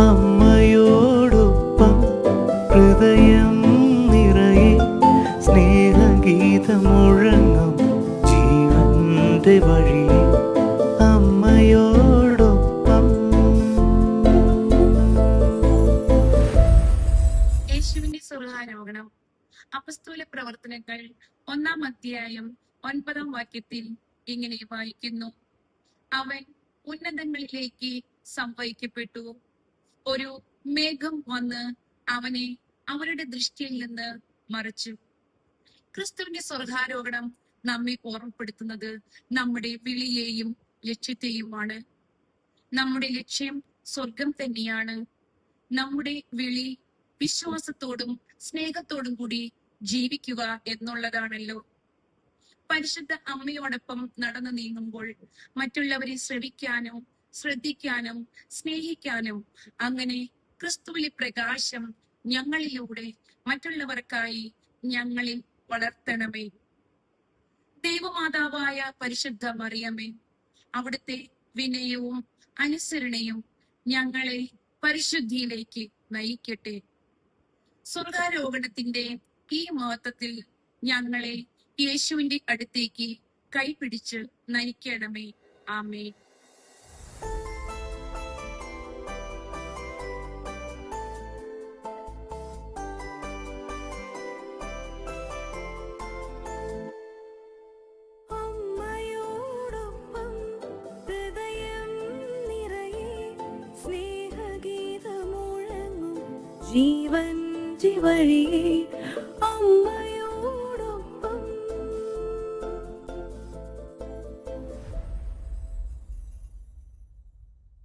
അമ്മയോടൊപ്പം ഹൃദയം നിറയെ സ്നേഹഗീതമുഴങ്ങും ജീവന്റെ വഴിയെ അമ്മയോടൊപ്പം. യേശുവിന്റെ സ്വർഗ്ഗാരോഹണം. അപ്പസ്തോല പ്രവർത്തനങ്ങൾ 1-ാം അധ്യായം 9-ാം വാക്യത്തിൽ ഇങ്ങനെ വായിക്കുന്നു: അവൻ ഉന്നതങ്ങളിലേക്ക് സംവഹിക്കപ്പെട്ടു. ഒരു മേഘം വന്ന് അവനെ അവരുടെ ദൃഷ്ടിയിൽ നിന്ന് മറച്ചു. ക്രിസ്തുവിന്റെ സ്വർഗ്ഗാരോഹണം നമ്മെ ഓർമ്മപ്പെടുത്തുന്നത് നമ്മുടെ വിളിയെയും ലക്ഷ്യത്തെയുമാണ്. നമ്മുടെ ലക്ഷ്യം സ്വർഗം തന്നെയാണ്. നമ്മുടെ വിളി വിശ്വാസത്തോടും സ്നേഹത്തോടും കൂടി ജീവിക്കുക എന്നുള്ളതാണല്ലോ. പരിശുദ്ധ അമ്മയോടൊപ്പം നടന്നു നീങ്ങുമ്പോൾ മറ്റുള്ളവരെ ശ്രവിക്കാനും ശ്രദ്ധിക്കാനും സ്നേഹിക്കാനും അങ്ങനെ ക്രിസ്തുവിലെ പ്രകാശം ഞങ്ങളിലൂടെ മറ്റുള്ളവർക്കായി ഞങ്ങളിൽ വളർത്തണമേ. ദൈവമാതാവായ പരിശുദ്ധ മറിയമേ, അവിടുത്തെ വിനയവും അനുസരണയും ഞങ്ങളെ പരിശുദ്ധിയിലേക്ക് നയിക്കട്ടെ. സ്വർഗ്ഗാരോഹണത്തിന്റെ ഈ മഹത്വത്തിൽ ഞങ്ങളെ യേശുവിന്റെ അടുത്തേക്ക് കൈപിടിച്ച് നയിക്കണമേ. ആമേൻ. അമ്മയോടൊപ്പം ഹൃദയം നിറയെ സ്നേഹഗീതമുഴങ്ങും ജീവന്റെ വഴിയെ അമ്മ